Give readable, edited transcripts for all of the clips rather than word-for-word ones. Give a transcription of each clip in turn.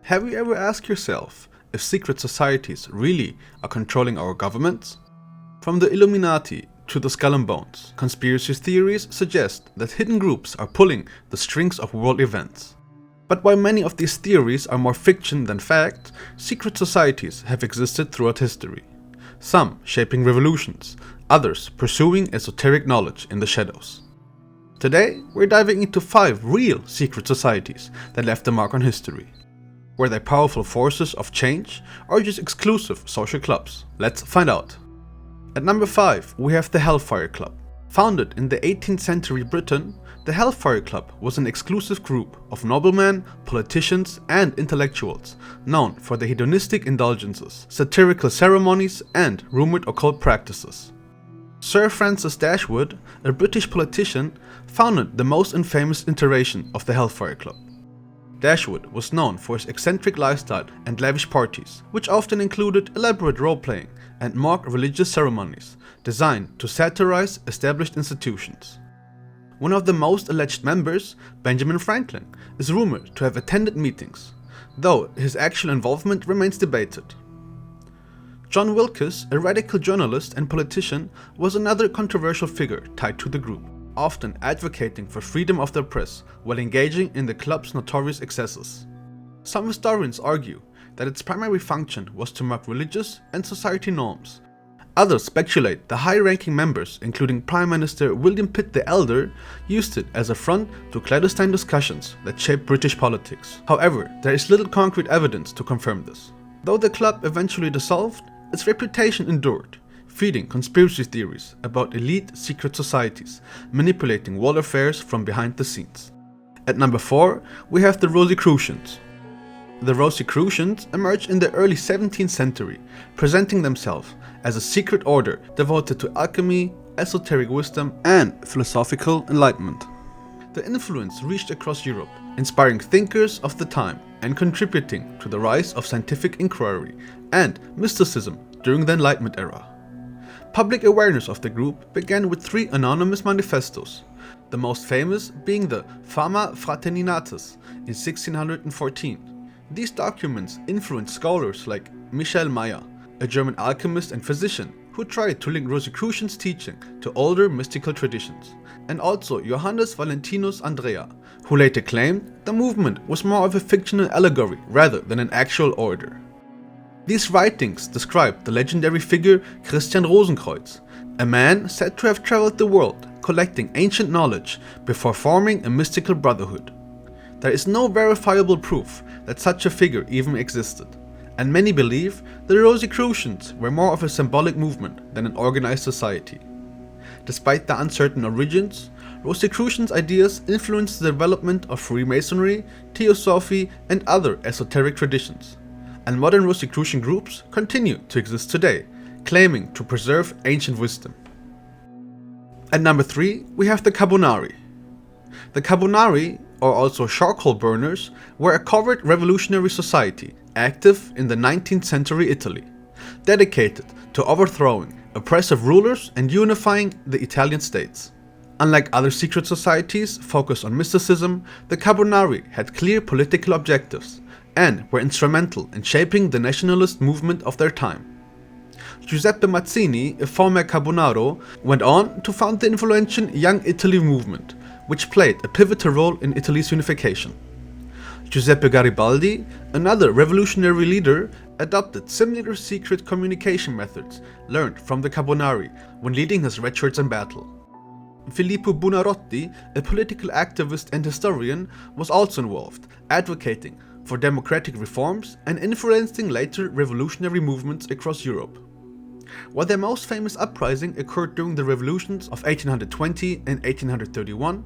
Have you ever asked yourself if secret societies really are controlling our governments? From the Illuminati to the Skull and Bones, conspiracy theories suggest that hidden groups are pulling the strings of world events. But while many of these theories are more fiction than fact, secret societies have existed throughout history. Some shaping revolutions, others pursuing esoteric knowledge in the shadows. Today, we're diving into 5 real secret societies that left a mark on history. Were they powerful forces of change or just exclusive social clubs? Let's find out. At number 5, we have the Hellfire Club. Founded in the 18th century Britain, the Hellfire Club was an exclusive group of noblemen, politicians, and intellectuals known for their hedonistic indulgences, satirical ceremonies, and rumored occult practices. Sir Francis Dashwood, a British politician, founded the most infamous iteration of the Hellfire Club. Dashwood was known for his eccentric lifestyle and lavish parties, which often included elaborate role-playing and mock religious ceremonies designed to satirize established institutions. One of the most alleged members, Benjamin Franklin, is rumored to have attended meetings, though his actual involvement remains debated. John Wilkes, a radical journalist and politician, was another controversial figure tied to the group, often advocating for freedom of the press while engaging in the club's notorious excesses. Some historians argue that its primary function was to mock religious and society norms. Others speculate the high-ranking members, including Prime Minister William Pitt the Elder, used it as a front to clandestine discussions that shaped British politics. However, there is little concrete evidence to confirm this. Though the club eventually dissolved, its reputation endured, feeding conspiracy theories about elite secret societies manipulating world affairs from behind the scenes. At number 4, we have the Rosicrucians. The Rosicrucians emerged in the early 17th century, presenting themselves as a secret order devoted to alchemy, esoteric wisdom, and philosophical enlightenment. The influence reached across Europe, inspiring thinkers of the time and contributing to the rise of scientific inquiry and mysticism during the Enlightenment era. Public awareness of the group began with 3 anonymous manifestos, the most famous being the Fama Fraternitatis in 1614. These documents influenced scholars like Michael Mayer, a German alchemist and physician who tried to link Rosicrucians' teaching to older mystical traditions, and also Johannes Valentinus Andrea, who later claimed the movement was more of a fictional allegory rather than an actual order. These writings describe the legendary figure Christian Rosenkreuz, a man said to have traveled the world collecting ancient knowledge before forming a mystical brotherhood. There is no verifiable proof that such a figure even existed, and many believe the Rosicrucians were more of a symbolic movement than an organized society. Despite the uncertain origins, Rosicrucians' ideas influenced the development of Freemasonry, Theosophy, and other esoteric traditions, and modern Rosicrucian groups continue to exist today, claiming to preserve ancient wisdom. At number 3, we have the Carbonari. The Carbonari, or also charcoal burners, were a covert revolutionary society active in the 19th century Italy, dedicated to overthrowing oppressive rulers and unifying the Italian states. Unlike other secret societies focused on mysticism, the Carbonari had clear political objectives and were instrumental in shaping the nationalist movement of their time. Giuseppe Mazzini, a former Carbonaro, went on to found the influential Young Italy movement, which played a pivotal role in Italy's unification. Giuseppe Garibaldi, another revolutionary leader, adopted similar secret communication methods learned from the Carbonari when leading his redshirts in battle. Filippo Buonarroti, a political activist and historian, was also involved, advocating for democratic reforms and influencing later revolutionary movements across Europe. While their most famous uprising occurred during the revolutions of 1820 and 1831,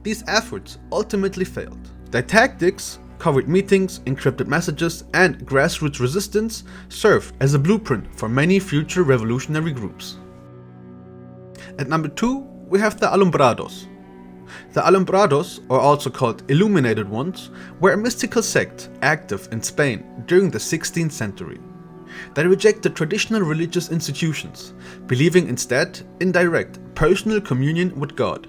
these efforts ultimately failed. Their tactics, covert meetings, encrypted messages, and grassroots resistance served as a blueprint for many future revolutionary groups. At number 2, we have the Alumbrados. The Alumbrados, or also called Illuminated Ones, were a mystical sect active in Spain during the 16th century. They rejected traditional religious institutions, believing instead in direct, personal communion with God,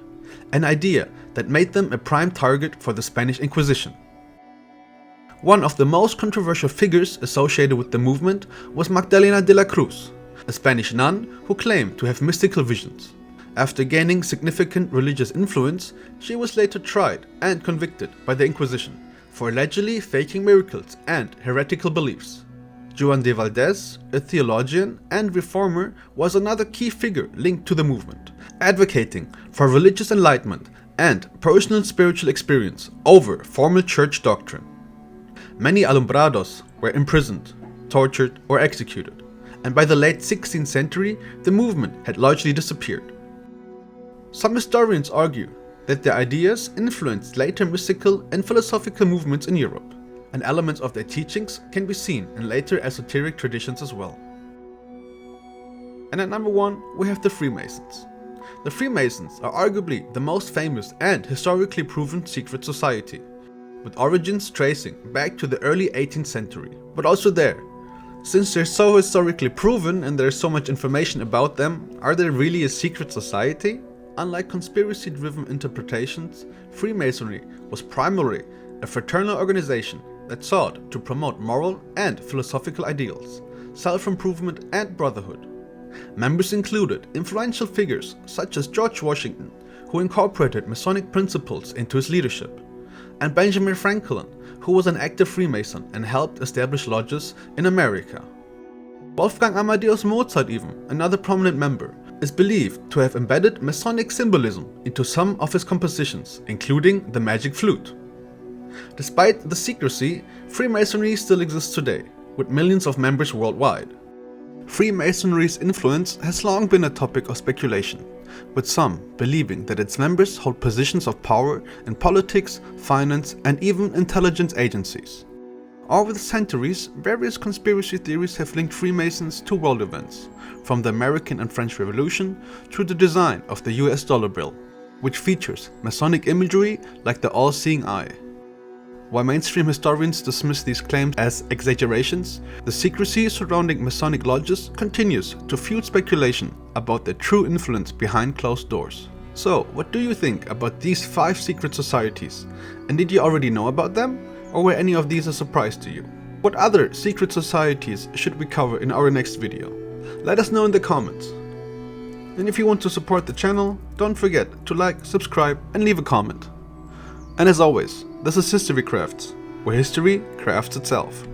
an idea that made them a prime target for the Spanish Inquisition. One of the most controversial figures associated with the movement was Magdalena de la Cruz, a Spanish nun who claimed to have mystical visions. After gaining significant religious influence, she was later tried and convicted by the Inquisition for allegedly faking miracles and heretical beliefs. Juan de Valdez, a theologian and reformer, was another key figure linked to the movement, advocating for religious enlightenment and personal spiritual experience over formal church doctrine. Many alumbrados were imprisoned, tortured, or executed, and by the late 16th century, the movement had largely disappeared. Some historians argue that their ideas influenced later mystical and philosophical movements in Europe, and elements of their teachings can be seen in later esoteric traditions as well. And at number 1, we have the Freemasons. The Freemasons are arguably the most famous and historically proven secret society, with origins tracing back to the early 18th century. But also there, since they're so historically proven and there's so much information about them, are they really a secret society? Unlike conspiracy-driven interpretations, Freemasonry was primarily a fraternal organization that sought to promote moral and philosophical ideals, self-improvement and brotherhood. Members included influential figures such as George Washington, who incorporated Masonic principles into his leadership, and Benjamin Franklin, who was an active Freemason and helped establish lodges in America. Wolfgang Amadeus Mozart, even, another prominent member, is believed to have embedded Masonic symbolism into some of his compositions, including the Magic Flute. Despite the secrecy, Freemasonry still exists today, with millions of members worldwide. Freemasonry's influence has long been a topic of speculation, with some believing that its members hold positions of power in politics, finance, and even intelligence agencies. Over the centuries, various conspiracy theories have linked Freemasons to world events, from the American and French Revolution to the design of the US dollar bill, which features Masonic imagery like the all-seeing eye. While mainstream historians dismiss these claims as exaggerations, the secrecy surrounding Masonic lodges continues to fuel speculation about their true influence behind closed doors. So, what do you think about these 5 secret societies? And did you already know about them? Or were any of these a surprise to you? What other secret societies should we cover in our next video? Let us know in the comments. And if you want to support the channel, don't forget to like, subscribe, and leave a comment. And as always, this is HistoryCrafts, where history crafts itself.